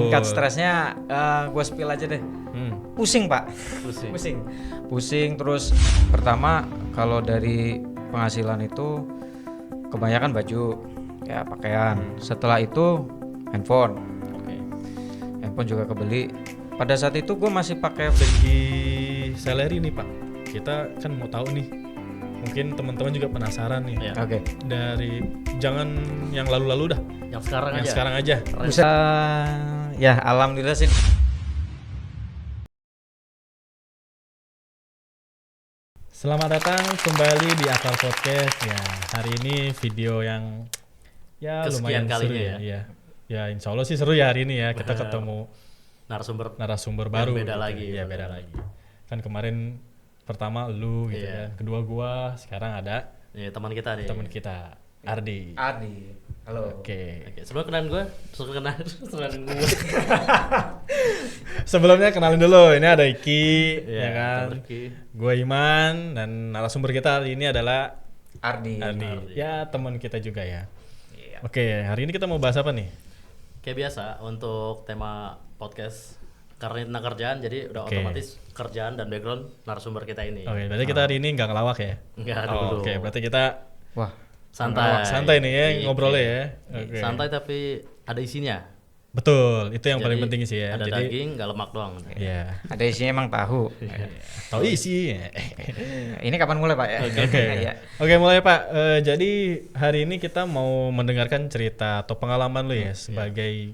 tingkat stresnya gue spill aja deh. Pusing pak. Pusing terus pertama kalau dari penghasilan itu kebanyakan baju ya pakaian. Setelah itu handphone. Handphone juga kebeli. Pada saat itu gue masih pakai Segi salary nih Pak, kita kan mau tahu nih, mungkin teman-teman juga penasaran nih. Oke. Dari jangan yang lalu-lalu dah, Yang sekarang yang aja. sekarang aja. Ya alhamdulillah sih. Selamat datang kembali di Akal Podcast. Ya, hari ini video yang ya Kesekian lumayan kalinya seru ya. ya. Ya, insya Allah sih seru ya hari ini ya. Kita ketemu Narasumber narasumber baru. beda gitu. lagi. Ya, beda lagi. Kan kemarin pertama lu gitu Iya. kan. Kedua gua, sekarang ada Nih, teman kita nih. teman kita, Ardi. Adi. Halo. Oke. Oke, sebelum kenalin gue, kenalin gue. Sebelumnya kenalin dulu, ini ada Iki, Iya, ya kan. Iki. Gue Iman dan narasumber kita hari ini adalah Ardi. Ardi. Ya, teman kita juga ya. Iya. Oke, hari ini kita mau bahas apa nih? Kayak biasa untuk tema podcast karena ini tentang kerjaan, jadi udah Oke. otomatis kerjaan dan background narasumber kita ini. Oke, berarti kita hari ini nggak ngelawak ya? Enggak dulu. Oke, berarti kita Wah. santai. nih ya Iya, ngobrolnya iya. ya. Oke. Santai tapi ada isinya. Betul, itu yang paling Jadi, penting sih ya. Ada Jadi, daging, nggak lemak doang. ya. Ada isinya emang tahu. Tahu isi. Ini kapan mulai pak ya? Oke. Iya. Oke, mulai Pak. Jadi hari ini kita mau mendengarkan cerita atau pengalaman lu ya sebagai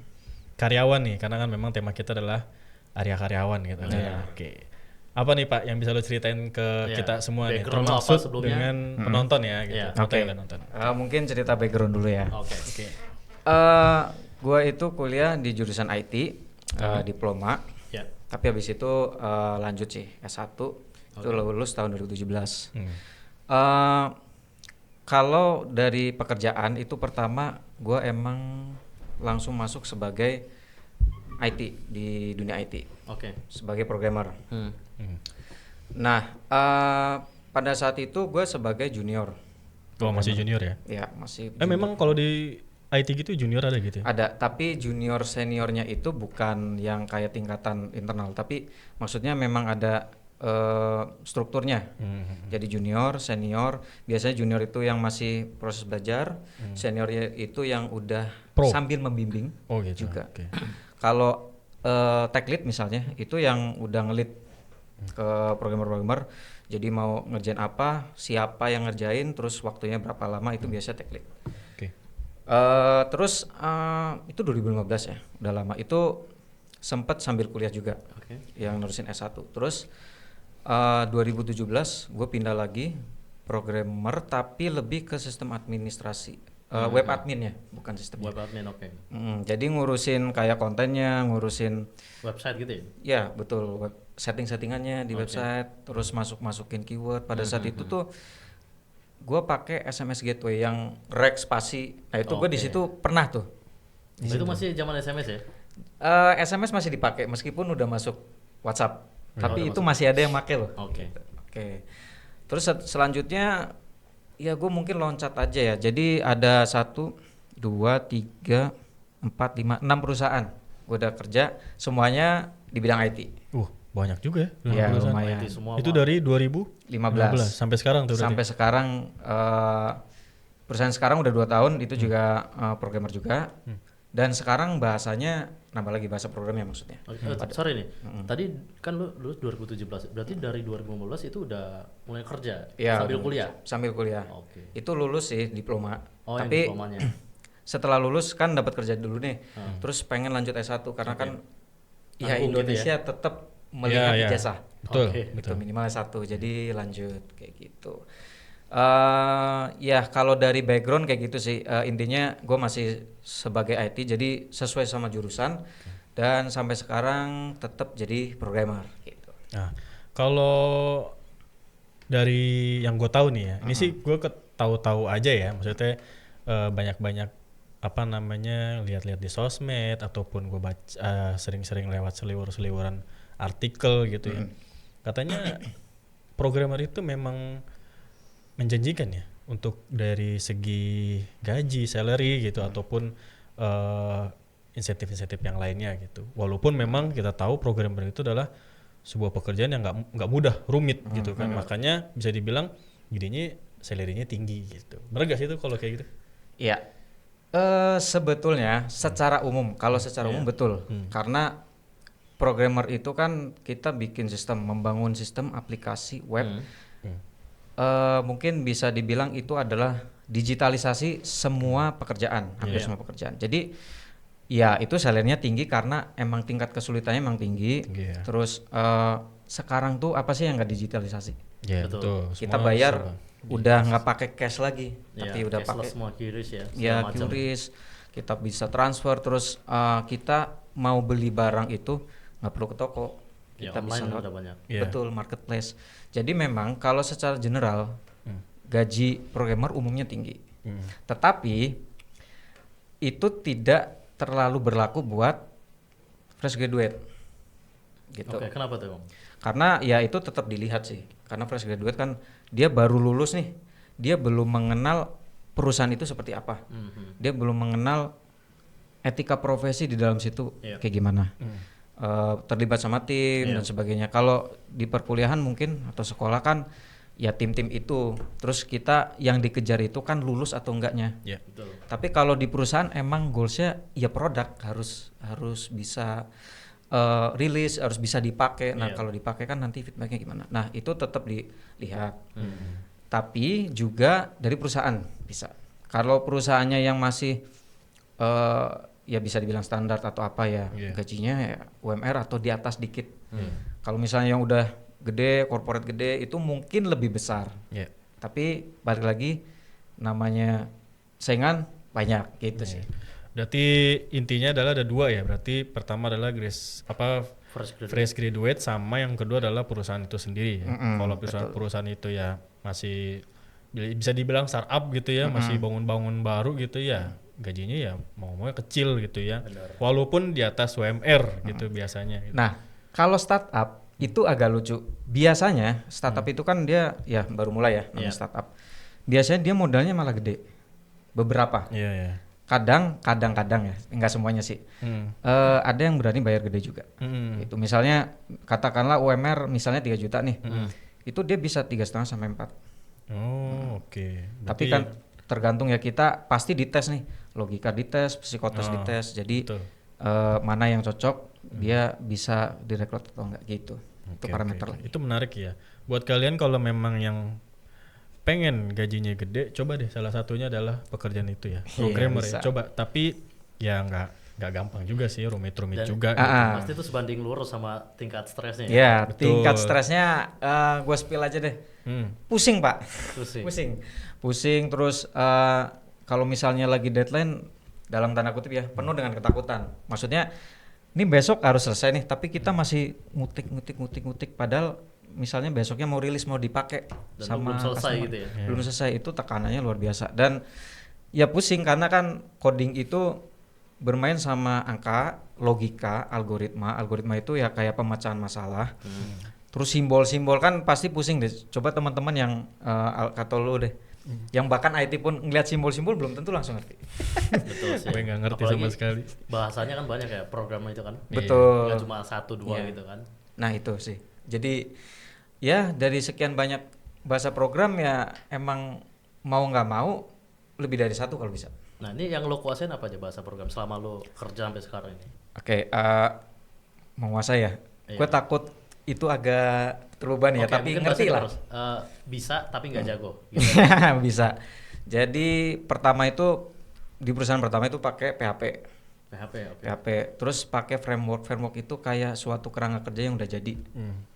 karyawan nih, karena kan memang tema kita adalah area karyawan gitu. Oke. Apa nih Pak yang bisa lu ceritain ke Iya. kita semua nih, Background lu apa termasuk sebelumnya? dengan penonton ya gitu. Iya. Atau Oke. yang udah nonton. Mungkin cerita background dulu ya. Oke. Oke. Gua itu kuliah di jurusan IT, diploma. Ya. Tapi habis itu lanjut sih S1. Itu lulus tahun 2017. Kalau dari pekerjaan itu pertama gue emang langsung masuk sebagai IT di dunia IT Oke. sebagai programmer. Hmm. Nah pada saat itu gue sebagai junior. Oh, masih junior ya? Ya masih. Memang kalau di IT gitu junior ada gitu ya? Ada, tapi junior seniornya itu bukan yang kayak tingkatan internal, tapi maksudnya memang ada strukturnya. Jadi junior, senior, biasanya junior itu yang masih proses belajar, senior itu yang udah Pro. sambil membimbing Oh gitu. juga. Oke. Kalau tech lead misalnya, itu yang udah ngelit ke programmer-programmer, jadi mau ngerjain apa, siapa yang ngerjain, terus waktunya berapa lama, itu biasa tech lead. Oke. Terus itu 2015 ya, udah lama. Itu sempet sambil kuliah juga, yang nerusin S1. Terus 2017 gue pindah lagi programmer, tapi lebih ke sistem administrasi, web admin ya, bukan sistem. Web admin, oke. Jadi ngurusin kayak kontennya, ngurusin Website gitu ya? ya betul, setting-settingannya di website, terus masukin keyword. Pada saat itu tuh gue pakai SMS gateway yang rek spasi. Nah itu gue di situ pernah tuh. Itu masih zaman SMS ya? SMS masih dipakai meskipun udah masuk WhatsApp, tapi itu masih ada yang pakai loh. Oke. Oke. Terus selanjutnya ya gue mungkin loncat aja ya. Jadi ada 1, 2, 3, 4, 5, 6 perusahaan. Gue udah kerja semuanya di bidang IT. Banyak juga ya. Ya perusahaan. lumayan. IT semua. Itu dari 2015 sampai sekarang tuh berarti. Sampai sekarang perusahaan sekarang udah 2 tahun itu juga programmer juga. Dan sekarang bahasanya nambah lagi bahasa programnya maksudnya. Sorry nih, tadi kan lu lulus 2017, berarti dari 2015 itu udah mulai kerja Ya, sambil kuliah? Sambil kuliah. Oke. Itu lulus sih diploma. Oh, yang Tapi diplomanya. setelah lulus kan dapat kerja dulu nih. Terus pengen lanjut S1 karena kan ya Tanggung Indonesia tetap melihat Ya, ya. ijazah. Betul, Oke. Itu minimal S1. Jadi lanjut kayak gitu. Ya kalau dari background kayak gitu sih, intinya gue masih sebagai IT jadi sesuai sama jurusan dan sampai sekarang tetap jadi programmer gitu. Nah, kalau dari yang gue tahu nih ya, ini sih gue tahu-tahu aja ya, maksudnya banyak-banyak apa namanya lihat-lihat di sosmed ataupun gue baca sering-sering lewat seliwer-seliweran artikel gitu ya. Katanya programmer itu memang menjanjikan ya untuk dari segi gaji, salary gitu ataupun insentif-insentif yang lainnya gitu. Walaupun memang kita tahu programmer itu adalah sebuah pekerjaan yang nggak mudah, rumit gitu kan. Makanya bisa dibilang jadinya salary-nya tinggi gitu. Bener gak sih itu kalau kayak gitu? Iya. Sebetulnya secara umum, kalau secara umum betul. Karena programmer itu kan kita bikin sistem, membangun sistem aplikasi web. Mungkin bisa dibilang itu adalah digitalisasi semua pekerjaan, hampir semua pekerjaan. Jadi ya itu salary-nya tinggi karena emang tingkat kesulitannya emang tinggi. Terus sekarang tuh apa sih yang nggak digitalisasi? Ya, Betul. Kita bayar udah nggak pakai cash lagi, tapi udah pakai semua QRIS ya. ya QRIS. Kita bisa transfer, terus kita mau beli barang itu nggak perlu ke toko, Ya, kita bisa online lewat udah banyak. betul marketplace. Jadi memang kalau secara general gaji programmer umumnya tinggi, tetapi itu tidak terlalu berlaku buat fresh graduate gitu. Oke, kenapa tuh, Bang? Karena ya itu tetap dilihat sih, karena fresh graduate kan dia baru lulus nih, dia belum mengenal perusahaan itu seperti apa, dia belum mengenal etika profesi di dalam situ kayak gimana, terlibat sama tim dan sebagainya. Kalau di perkuliahan mungkin atau sekolah kan ya tim-tim itu, terus kita yang dikejar itu kan lulus atau enggaknya. Betul. Tapi kalau di perusahaan emang goalsnya ya produk harus bisa rilis, harus bisa dipakai. Nah kalau dipakai kan nanti feedbacknya gimana. Nah itu tetap dilihat. Tapi juga dari perusahaan bisa. Kalau perusahaannya yang masih ya bisa dibilang standar atau apa ya, gajinya ya UMR atau di atas dikit. Kalau misalnya yang udah gede, corporate gede itu mungkin lebih besar. Tapi balik lagi namanya saingan banyak gitu sih. Berarti intinya adalah ada dua ya. Berarti pertama adalah fresh graduate sama yang kedua adalah perusahaan itu sendiri ya. Kalau perusahaan itu ya masih bisa dibilang startup gitu ya, masih bangun-bangun baru gitu ya, gajinya ya mau-mau kecil gitu ya. Walaupun di atas UMR gitu biasanya gitu. Nah, kalau startup itu agak lucu. Biasanya startup itu kan dia ya baru mulai ya namanya startup. Biasanya dia modalnya malah gede. Beberapa. Kadang-kadang ya, enggak semuanya sih. Ada yang berani bayar gede juga. Itu misalnya katakanlah UMR misalnya 3 juta nih. Itu dia bisa 3,5 sampai 4. Oke. Tapi kan tergantung ya, kita pasti dites nih. Logika dites, psikotes dites. Jadi mana yang cocok dia bisa direkrut atau enggak gitu. Itu parameter lagi. Itu menarik ya. Buat kalian kalau memang yang pengen gajinya gede, coba deh salah satunya adalah pekerjaan itu ya, programmer ya. Coba, tapi ya nggak gampang juga sih, rumit-rumit juga. Gitu. Pasti itu sebanding lurus sama tingkat stresnya. Ya, tingkat stresnya gue spill aja deh. Pusing pak, pusing. Terus kalau misalnya lagi deadline dalam tanda kutip ya penuh dengan ketakutan. Maksudnya ini besok harus selesai nih, tapi kita masih ngutik. Padahal misalnya besoknya mau rilis, mau dipakai sama belum selesai customer. gitu ya. Belum selesai, itu tekanannya luar biasa. Dan ya pusing karena kan coding itu bermain sama angka, logika, algoritma. Algoritma itu ya kayak pemecahan masalah. Terus simbol-simbol kan pasti pusing deh. Coba teman-teman yang kata lu deh, yang bahkan IT pun ngeliat simbol-simbol belum tentu langsung ngerti. Betul sih. Gue nggak ngerti apalagi sama sekali. Bahasanya kan banyak ya program itu kan. Betul. Nggak cuma 1-2 gitu kan. Nah itu sih. Jadi ya dari sekian banyak bahasa program ya emang mau nggak mau lebih dari satu kalau bisa. Nah ini yang lo kuasain apa aja bahasa program selama lo kerja sampai sekarang ini? Oke, menguasai ya. Gue takut itu agak terbebani ya, tapi ngerti lah. Bisa tapi nggak jago. Gitu. Bisa. Jadi pertama itu di perusahaan pertama itu pakai PHP. PHP. Terus pakai framework itu kayak suatu kerangka kerja yang udah jadi.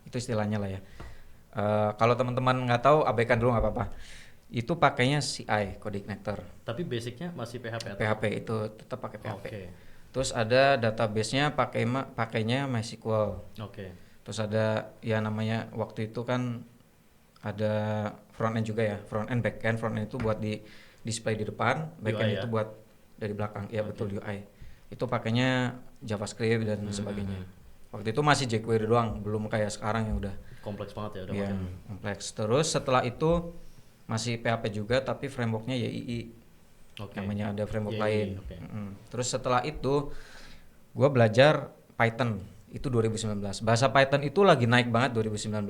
Itu istilahnya lah ya. Kalau teman-teman nggak tahu, abaikan dulu nggak apa-apa. Itu pakainya CI, Code Igniter. Tapi basicnya masih PHP atau? PHP itu tetap pakai PHP. Terus ada database-nya pakainya MySQL. Terus ada ya namanya waktu itu kan ada front end juga ya, front end, back end. Front end itu buat di display di depan, back end itu buat dari belakang. Ya betul, UI. Itu pakainya JavaScript dan sebagainya. Waktu itu masih jQuery doang, belum kayak sekarang yang udah kompleks banget ya, udah makin kompleks. Terus setelah itu masih PHP juga tapi frameworknya YII. Namanya ada framework lain. Terus setelah itu Gue belajar Python itu 2019. Bahasa Python itu lagi naik banget 2019.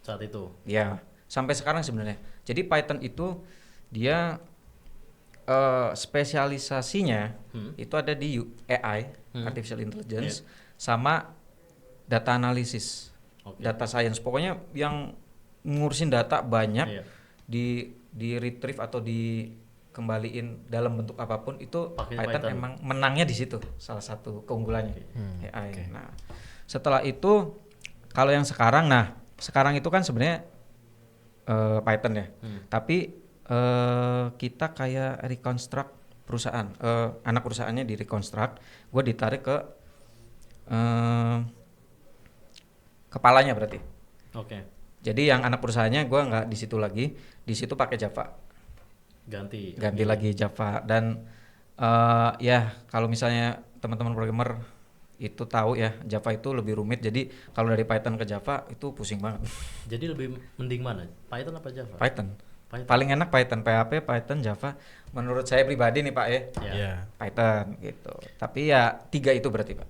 Saat itu. Ya, sampai sekarang sebenarnya. Jadi Python itu dia spesialisasinya itu ada di AI, artificial intelligence, sama data analysis, data science. Pokoknya yang ngurusin data banyak di retrieve atau dikembaliin dalam bentuk apapun itu Python emang menangnya di situ, salah satu keunggulannya AI. Nah, setelah itu kalau yang sekarang, sekarang itu kan sebenarnya Python ya, tapi kita kayak reconstruct perusahaan, anak perusahaannya di reconstruct, gue ditarik ke kepalanya berarti. Jadi yang anak perusahaannya gue nggak di situ lagi, di situ pakai Java. Ganti lagi Java dan ya kalau misalnya teman-teman programmer itu tahu ya, Java itu lebih rumit. Jadi kalau dari Python ke Java itu pusing banget. Jadi lebih mending mana? Python apa Java? Python. Paling enak Python, PHP, Python, Java. Menurut saya pribadi nih Pak ya. Python gitu. Tapi ya 3 itu berarti Pak.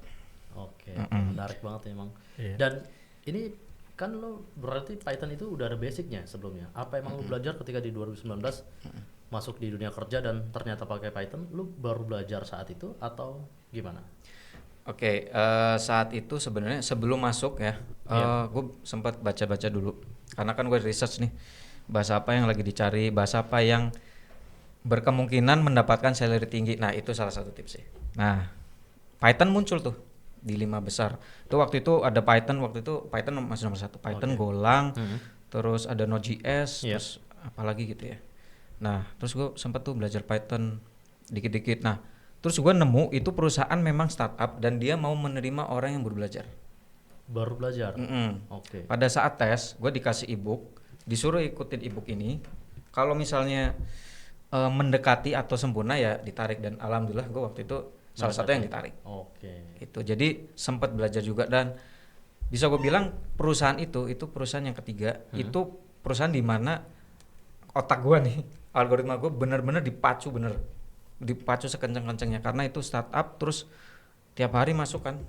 Menarik banget emang. Dan ini kan lo berarti Python itu udah ada basicnya sebelumnya. Apa emang lo belajar ketika di 2019 masuk di dunia kerja dan ternyata pakai Python? Lo baru belajar saat itu atau gimana? Saat itu sebenarnya sebelum masuk ya, gue sempat baca-baca dulu. Karena kan gue research nih, bahasa apa yang lagi dicari, bahasa apa yang berkemungkinan mendapatkan salary tinggi. Nah itu salah satu tips sih. Nah Python muncul tuh di 5 besar. Itu waktu itu ada Python, Python masih nomor 1. Python, Golang, terus ada Node.js, terus apalagi gitu ya. Nah terus gue sempat tuh belajar Python dikit-dikit. Nah terus gue nemu itu perusahaan memang startup dan dia mau menerima orang yang baru belajar. Pada saat tes gue dikasih ebook, disuruh ikutin ebook ini. Kalau misalnya mendekati atau sempurna ya ditarik, dan alhamdulillah gue waktu itu salah satu yang ditarik. Gitu. Jadi sempat belajar juga dan bisa gue bilang perusahaan itu perusahaan yang ketiga, itu perusahaan di mana otak gue nih, algoritma gue bener-bener dipacu sekencang-kencangnya karena itu startup. Terus tiap hari masuk kan.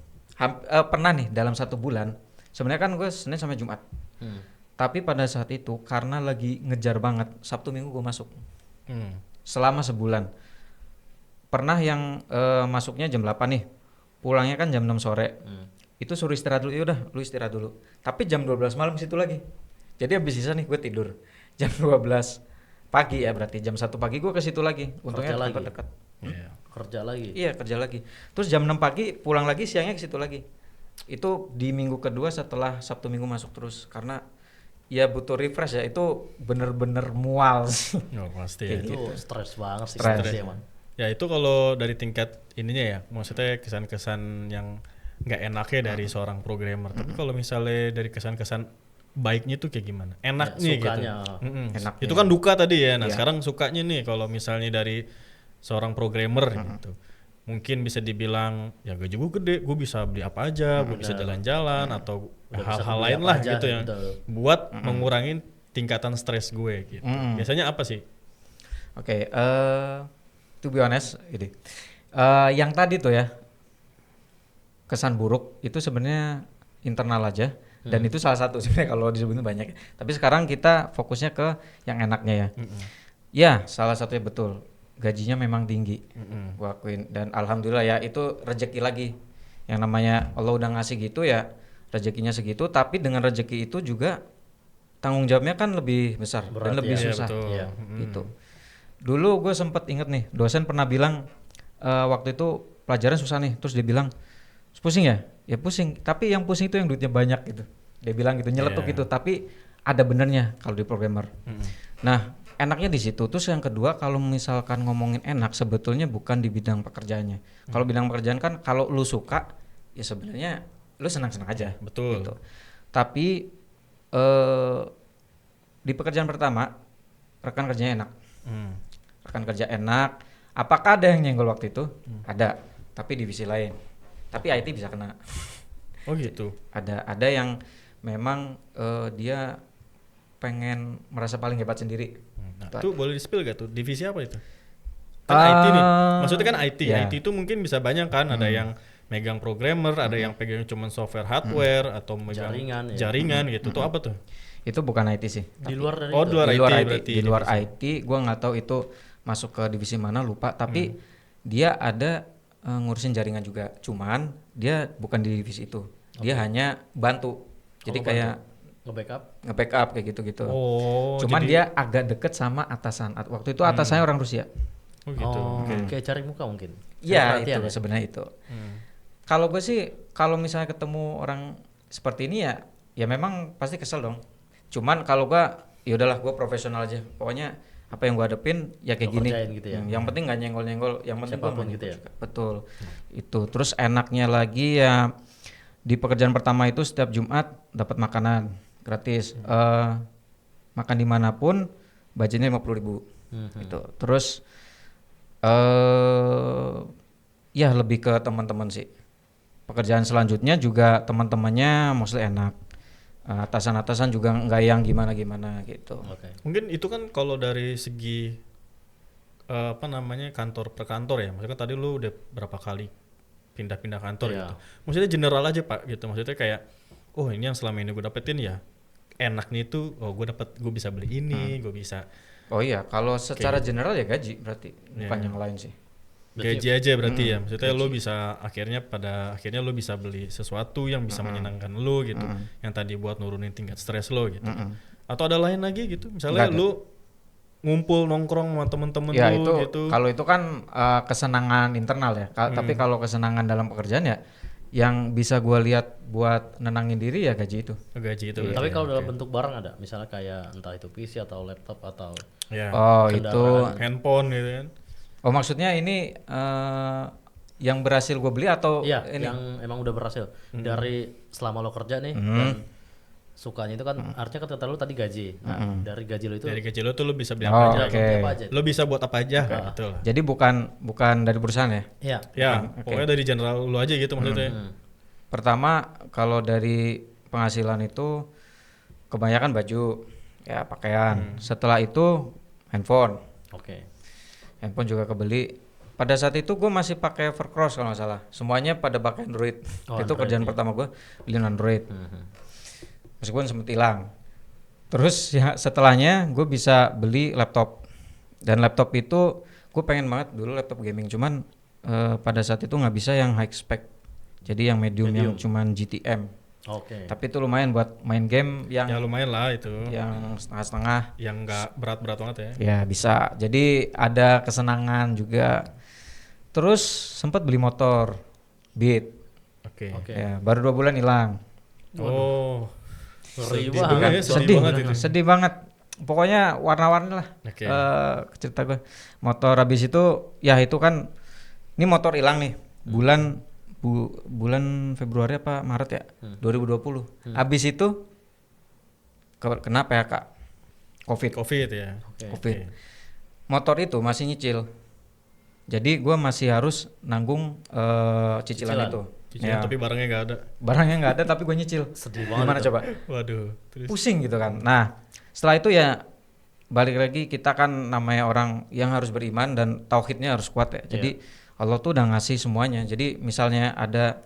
Pernah nih dalam 1 bulan, sebenarnya kan gue Senin sampai Jumat. Tapi pada saat itu karena lagi ngejar banget, Sabtu Minggu gue masuk. Selama sebulan. Pernah yang masuknya jam 8 nih, pulangnya kan jam 6 sore. Itu suruh istirahat dulu, ya udah lu istirahat dulu. Tapi jam 12 malam situ lagi. Jadi habis sisa nih gue tidur. Jam 12 pagi ya berarti jam 1 pagi gue ke situ lagi. Untungnya dekat. Kerja lagi. Iya, kerja lagi. Terus jam 6 pagi pulang lagi, siangnya ke situ lagi. Itu di minggu kedua setelah Sabtu Minggu masuk terus karena ya butuh refresh ya, itu bener-bener mual sih. Pasti ya. Itu stres banget sih. Ya itu kalau dari tingkat ininya ya, maksudnya kesan-kesan yang nggak enaknya dari seorang programmer. Tapi kalau misalnya dari kesan-kesan baiknya tuh kayak gimana? Enaknya gitu. Enaknya. Itu kan duka tadi ya. Nah sekarang sukanya nih kalau misalnya dari seorang programmer gitu. Mungkin bisa dibilang ya gaji gue gede, gue bisa beli apa aja, gue bisa jalan-jalan atau hal-hal lain lah gitu yang buat mengurangi tingkatan stres gue gitu. Biasanya apa sih? To be honest ini. Yang tadi tuh ya, kesan buruk itu sebenarnya internal aja dan itu salah satu sebenarnya kalau disebutin banyak. Tapi sekarang kita fokusnya ke yang enaknya ya. Ya, salah satunya betul. Gajinya memang tinggi, gua akuin, dan alhamdulillah ya itu rezeki lagi. Yang namanya Allah udah ngasih gitu ya, rezekinya segitu. Tapi dengan rezeki itu juga tanggung jawabnya kan lebih besar dan lebih susah. Gitu. Dulu gue sempet inget nih, dosen pernah bilang waktu itu pelajaran susah nih, terus dia bilang pusing ya pusing. Tapi yang pusing itu yang duitnya banyak gitu. Dia bilang gitu, nyeletuk gitu. Tapi ada benernya kalau di programmer. Nah enaknya di situ. Terus yang kedua, kalau misalkan ngomongin enak, sebetulnya bukan di bidang pekerjaannya. Kalau bidang pekerjaan kan kalau lu suka, ya sebenarnya lu senang-senang aja. Betul. Gitu. Tapi di pekerjaan pertama, rekan kerjanya enak. Rekan kerja enak. Apakah ada yang nyenggol waktu itu? Ada. Tapi divisi lain. Tapi IT bisa kena. Oh gitu. Ada yang memang dia pengen merasa paling hebat sendiri. Nah, itu boleh di-spill gak tuh? Divisi apa itu? Kan IT nih. Maksudnya kan IT. IT itu mungkin bisa banyak kan. Ada yang megang programmer, ada yang pegang cuman software hardware atau megang jaringan gitu. Tuh apa tuh? Itu bukan IT sih. Di luar dari Oh, itu. di luar Di IT luar IT, berarti. di luar IT, gua nggak tahu itu masuk ke divisi mana lupa. Tapi dia ada ngurusin jaringan juga. Cuman dia bukan di divisi itu. Dia hanya bantu. Jadi kayak nge-backup kayak gitu-gitu. Oh, Cuman jadi- dia agak deket sama atasan. Waktu itu atasannya orang Rusia. Oh gitu. Kayak cari muka mungkin. Iya Perhatian itu ya? sebenarnya itu. Kalau gue sih kalau misalnya ketemu orang seperti ini ya memang pasti kesel dong. Cuman kalau gue ya udahlah gue profesional aja. Pokoknya apa yang gue hadepin ya kayak Lo gini. kerjain gitu ya? Yang penting nggak nyenggol-nyenggol. Yang penting gue Siapapun gitu ya? Betul. Itu terus enaknya lagi ya di pekerjaan pertama itu setiap Jumat dapat makanan gratis. Makan dimanapun budgetnya 50.000 gitu. Terus ya lebih ke teman-teman sih. Pekerjaan selanjutnya juga teman-temannya mostly enak. Atasan-atasan juga nggak yang gimana-gimana gitu. Oke. Mungkin itu kan kalau dari segi apa namanya kantor per kantor ya. Maksudnya kan tadi lu udah berapa kali pindah-pindah kantor Iya. gitu. Maksudnya general aja Pak gitu. Maksudnya kayak oh ini yang selama ini gue dapetin ya enaknya itu gue bisa beli ini, gue bisa Oh iya, kalau secara general ya gaji berarti bukan yang lain sih. gaji aja berarti ya. Maksudnya lo bisa pada akhirnya lo bisa beli sesuatu yang bisa menyenangkan lo gitu. Yang tadi buat nurunin tingkat stres lo gitu. Atau ada lain lagi gitu. Misalnya Nggak ada. lo ngumpul nongkrong sama temen-temen Ya lo itu gitu. kalau itu kan kesenangan internal ya. Tapi kalau kesenangan dalam pekerjaan ya yang bisa gua lihat buat nenangin diri ya gaji itu. Gaji itu. Tapi kalau dalam bentuk barang ada, misalnya kayak entah itu PC atau laptop atau Ya. Oh kendaraan. itu. Handphone gitu kan. Oh maksudnya ini yang berhasil gue beli atau iya ini? yang emang udah berhasil dari selama lo kerja nih dan sukanya itu kan artinya kata lu tadi gaji. Nah, dari gaji lo itu Dari gaji lo tuh lo bisa beli Oh, apa aja. oke. apa aja? Lo bisa buat apa aja gitu lah. Jadi bukan dari perusahaan ya. Iya. Ya, pokoknya dari general lo aja gitu maksudnya. Pertama kalau dari penghasilan itu kebanyakan baju, ya pakaian. Setelah itu handphone. Oke. Handphone juga kebeli. Pada saat itu gue masih pakai Evercross kalau nggak salah. Semuanya pada pakai Android. Oh, Itu Android, kerjaan pertama gue beli Android. Meskipun sempet hilang. Terus ya setelahnya gue bisa beli laptop. Dan laptop itu gue pengen banget dulu laptop gaming. Cuman pada saat itu nggak bisa yang high spec. Jadi yang medium. Yang cuman GTM. Oke. Tapi itu lumayan buat main game yang Ya lumayan lah itu. yang setengah-setengah. Yang nggak berat-berat banget ya. Ya bisa. Jadi ada kesenangan juga. Terus sempat beli motor Beat. Oke. Oke. Ya, baru 2 bulan hilang. Oh. Ngeri Sedih banget. banget ya, sedih banget itu. Sedih banget. Pokoknya warna-warni lah. Oke. Cerita gue. Motor habis itu ya itu kan ini motor hilang nih. Bulan Februari apa Maret ya? 2020. Habis itu kena PHK. Covid ya. Covid. Motor itu masih nyicil. Jadi gue masih harus nanggung cicilan itu. Cicilan Ya. tapi barangnya nggak ada. Barangnya nggak ada tapi gue nyicil. Sedih banget Gimana itu. coba? Waduh. Terus. Pusing gitu kan. Nah setelah itu ya balik lagi kita kan namanya orang yang harus beriman dan tauhidnya harus kuat ya. Jadi Allah tuh udah ngasih semuanya. Jadi misalnya ada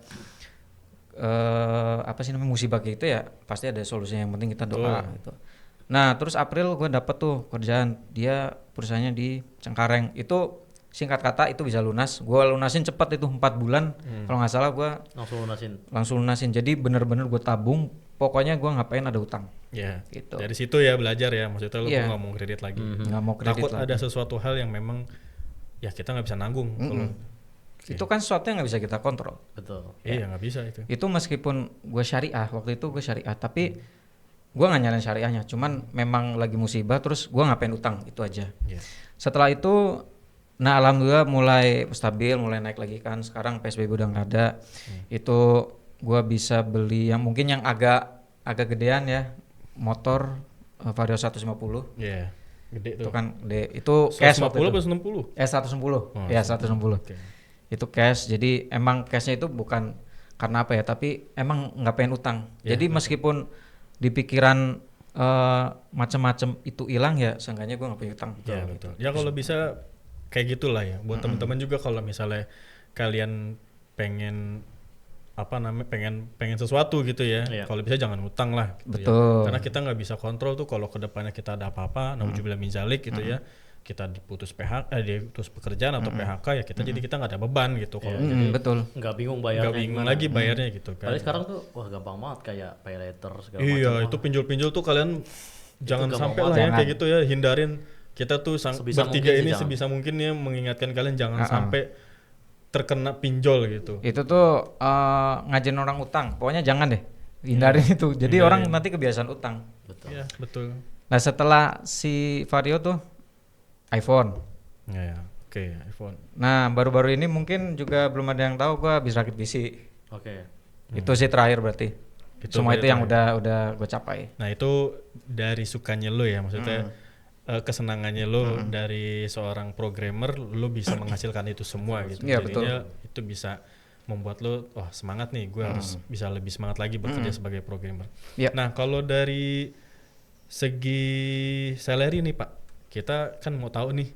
apa sih namanya musibah kayak gitu ya pasti ada solusinya. Yang penting kita doa gitu. Nah terus April gue dapet tuh kerjaan, dia perusahaannya di Cengkareng. Itu singkat kata itu bisa lunas. Gue lunasin cepet itu 4 bulan. Kalau nggak salah gue langsung lunasin. Jadi bener-bener gue tabung. Pokoknya gue ngapain ada utang. Ya. Gitu. Dari situ ya belajar ya. Maksudnya lo Iya. nggak mau kredit lagi. Nggak mau kredit Takut lagi. ada sesuatu hal yang memang ya kita nggak bisa nanggung. Kalau Itu kan sesuatu yang nggak bisa kita kontrol. Betul. iya nggak bisa itu. Itu meskipun gue syariah, waktu itu gue syariah, tapi gue nggak nyalain syariahnya, cuman memang lagi musibah terus gue ngapain utang, itu aja. Iya. Setelah itu, nah alhamdulillah mulai stabil, mulai naik lagi kan, sekarang PSBB udah nggak ada. Itu gue bisa beli yang mungkin yang agak gedean ya, motor Vario 150. Iya. Gede tuh. Itu kan gede, itu cash 150 waktu itu. apa 160? 160, ya 160. Oke. Itu cash, jadi emang cashnya itu bukan karena apa ya, tapi emang nggak pengen utang. Jadi meskipun di pikiran macam-macam itu hilang ya, seenggaknya gue nggak pengen utang. Ya betul. Ya kalau bisa kayak gitulah ya. Buat teman-teman juga kalau misalnya kalian pengen pengen sesuatu gitu ya. Iya. Kalau bisa jangan utang lah gitu ya. Betul. Karena kita nggak bisa kontrol tuh kalau kedepannya kita ada apa-apa, nauzubillah min zalik gitu ya. Kita diputus diputus pekerjaan atau PHK ya jadi kita nggak ada beban gitu kalau jadi Betul. nggak bingung bayarnya nggak bingung gimana. lagi bayarnya gitu kan. Padahal sekarang tuh wah gampang banget kayak pay later segala Iya, macam. itu pinjol-pinjol tuh kalian jangan gampang sampai banget. lah ya Jangan. kayak gitu ya, hindarin. Kita tuh Sebisa bertiga mungkin sih ini jangan. sebisa mungkin ya mengingatkan kalian jangan sampai terkena pinjol gitu. Itu tuh ngajarin orang utang. Pokoknya jangan deh. Hindarin itu. Jadi orang nanti kebiasaan utang. Betul. Iya, betul. Nah, setelah si Vario tuh iPhone. Ya, oke, iPhone. Nah, baru-baru ini mungkin juga belum ada yang tahu gua habis rakit PC. Oke. Itu sih terakhir berarti. Itu Semua berarti itu yang udah gue capai. Nah, itu dari sukanya lo ya, maksudnya kesenangannya lo dari seorang programmer, lo bisa menghasilkan itu semua gitu. Iya, Jadinya itu bisa membuat lo, wah semangat nih, gue harus bisa lebih semangat lagi bekerja sebagai programmer. Iya. Nah, kalau dari segi salary nih Pak, kita kan mau tahu nih,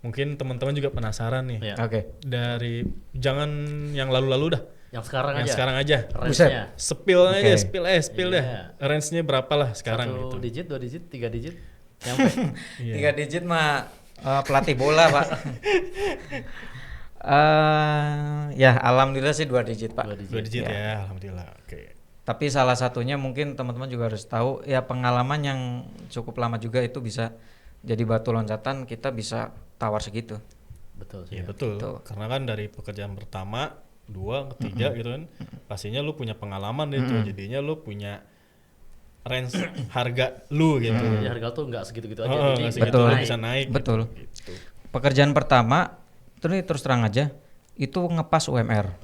mungkin teman-teman juga penasaran nih, Iya. Oke. dari jangan yang lalu-lalu dah, Yang sekarang yang aja. sekarang aja. Range-nya. Spill aja, Oke. spill Iya. deh. Range-nya berapa lah sekarang 1 gitu. digit, 2 digit, 3 digit. Nyampe. Iya. 3 digit mah pelatih bola, Pak. Ya alhamdulillah sih 2 digit, Pak. 2 digit. 2 digit Iya. ya, alhamdulillah. Oke. Tapi salah satunya mungkin teman-teman juga harus tahu ya pengalaman yang cukup lama juga itu bisa jadi batu loncatan kita bisa tawar segitu. Betul sih. Iya betul. Betul. Karena kan dari pekerjaan pertama, 2, ketiga gitu kan, pastinya lu punya pengalaman deh tuh. Jadinya lu punya range harga lu gitu. Jadi harga tuh nggak segitu-gitu aja. Oh, Jadi nggak segitu, Betul. lu bisa naik. Betul. Gitu. Pekerjaan pertama terus terang aja itu ngepas UMR.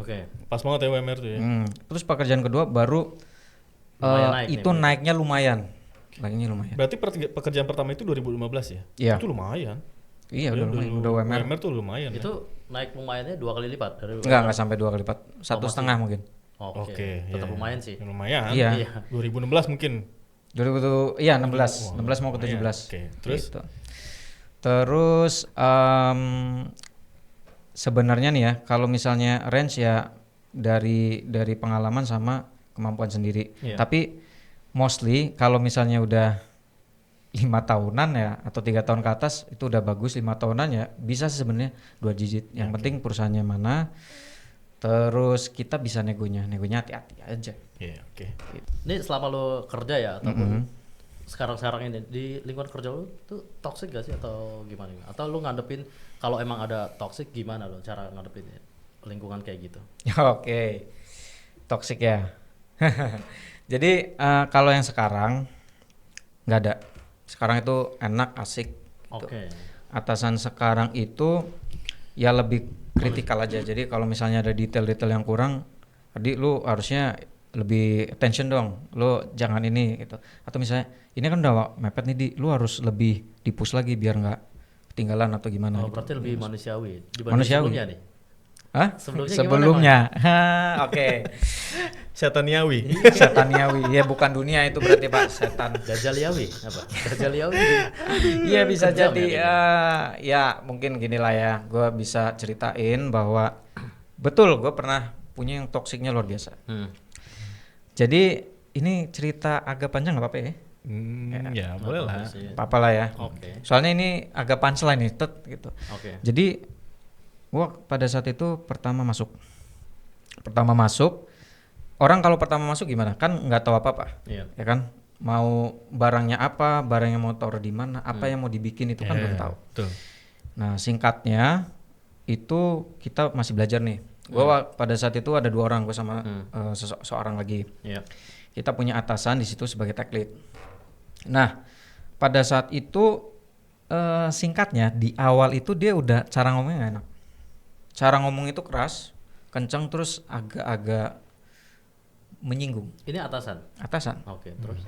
Oke. Pas banget ya UMR tuh ya. Terus pekerjaan kedua baru Lumayan naik nih, itu berarti. naiknya lumayan. Naiknya lumayan. Berarti pekerjaan pertama itu 2015 ya? Iya. Itu lumayan. Iya udah lumayan, dulu udah UMR. UMR tuh lumayan. ya. Itu naik lumayannya 2 kali lipat dari Enggak sampai 2 kali lipat. 1,5 mungkin. Oke. Oke. Tetap iya. lumayan sih. Lumayan. Iya. Iya. 2016 mungkin. 16 mau ke 17. Oke, terus? Gitu. Terus sebenarnya nih ya kalau misalnya range ya dari pengalaman sama kemampuan sendiri. Iya. Tapi mostly kalau misalnya udah 5 tahunan ya atau 3 tahun ke atas itu udah bagus. 5 tahunan ya bisa sih sebenarnya 2 digit. Yang penting perusahaannya mana. Terus kita bisa negonya hati-hati aja. Iya, oke. Ini selama lo kerja ya ataupun sekarang ini di lingkungan kerja lo tuh toxic gak sih atau gimana? Atau lo ngadepin kalau emang ada toxic gimana lo cara ngadepin lingkungan kayak gitu? Oke, toxic ya. Jadi kalau yang sekarang nggak ada. Sekarang itu enak, asik. Gitu. Oke. Atasan sekarang itu ya lebih kritikal aja. Jadi kalau misalnya ada detail-detail yang kurang, adik lu harusnya lebih attention dong. Lu jangan ini gitu. Atau misalnya ini kan udah mepet nih di, lu harus lebih di-push lagi biar nggak ketinggalan atau gimana. Oh, gitu. berarti lebih manusiawi dibanding Manusiawi. sebelumnya nih. Hah? Sebelumnya Hah, oke. Setaniawi. Setaniawi. Ya bukan dunia itu berarti Pak, setan. Dajjaliawi apa? Dajjaliawi. Iya bisa Kejam jadi ya ya mungkin gini lah ya. Gue bisa ceritain bahwa betul gue pernah punya yang toksiknya luar biasa. Jadi ini cerita agak panjang nggak apa-apa ya? Ya, boleh lah. Apa-apa lah ya. Oke. Soalnya ini agak punchline nih, gitu. Oke. Jadi gua pada saat itu pertama masuk, orang kalau pertama masuk gimana? Kan nggak tahu apa-apa, Iya. ya kan? Mau barangnya apa, barangnya mau taruh di mana, apa yang mau dibikin itu kan belum tahu. Betul. Nah singkatnya itu kita masih belajar nih. Gua pada saat itu ada 2 orang, gue sama seorang lagi. Iya. Kita punya atasan di situ sebagai tech lead. Nah pada saat itu singkatnya di awal itu dia udah cara ngomongnya nggak enak. Cara ngomong itu keras, kencang terus agak-agak menyinggung. Ini atasan. Oke, terus.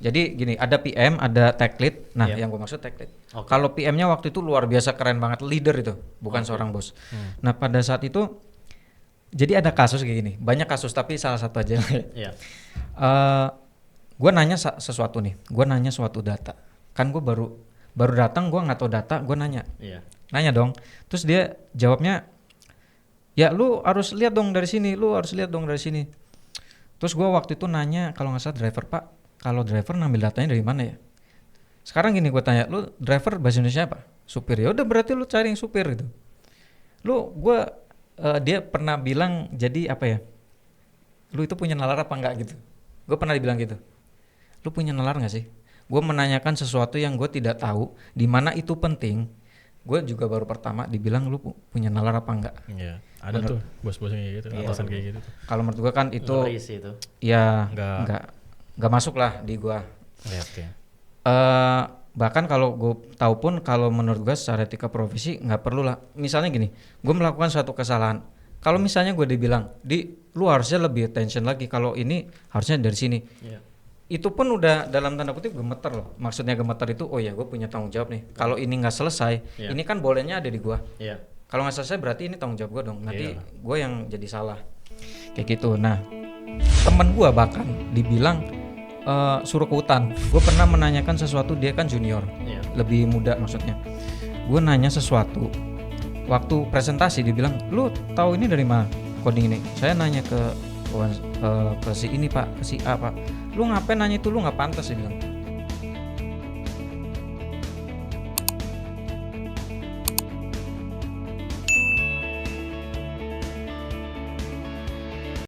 Jadi gini, ada PM, ada tech lead. Nah, Iya. yang gue maksud tech lead. Oke. Kalau PM-nya waktu itu luar biasa keren banget, leader itu, bukan seorang bos. Nah, pada saat itu jadi ada kasus kayak gini. Banyak kasus tapi salah satu aja. Iya. Gue nanya sesuatu nih. Gue nanya suatu data. Kan gue baru datang, gue nggak tahu data, gue nanya. Iya. Nanya dong. Terus dia jawabnya ya lu harus lihat dong dari sini, lu harus lihat dong dari sini. Terus gue waktu itu nanya kalau nggak salah driver, Pak, kalau driver ngambil datanya dari mana ya? Sekarang gini gue tanya, lu driver bahasa Indonesia apa? Supir. Ya udah berarti lu cari yang supir gitu. Dia pernah bilang jadi apa ya? Lu itu punya nalar apa enggak gitu? Gue pernah dibilang gitu. Lu punya nalar nggak sih? Gue menanyakan sesuatu yang gue tidak tahu, di mana itu penting. Gue juga baru pertama dibilang lu punya nalar apa enggak? Iya, ada tuh bos-bosnya kayak gitu, atasan kayak gitu. Kalau menurut gue kan itu, itu. ya nggak masuk lah di gue. Ya, oke. Bahkan kalau gue tahu pun, kalau menurut gue secara etika profesi nggak perlu lah. Misalnya gini, gue melakukan suatu kesalahan. Kalau misalnya gue dibilang, lu harusnya lebih attention lagi. Kalau ini harusnya dari sini. Yeah. Itu pun udah dalam tanda kutip gemeter loh. Maksudnya gemeter itu, oh ya gue punya tanggung jawab nih. Kalau ini nggak selesai, ini kan bolehnya ada di gue. Yeah. Kalau nggak selesai berarti ini tanggung jawab gue dong. Nanti gue yang jadi salah. Kayak gitu. Nah, temen gue bahkan dibilang suruh ke hutan. Gue pernah menanyakan sesuatu, dia kan junior, lebih muda maksudnya. Gue nanya sesuatu, waktu presentasi dia bilang, lu tahu ini dari mana coding ini? Saya nanya ke si ini Pak, ke si A Pak. Lu ngapain nanya itu, lu nggak pantas, dia bilang.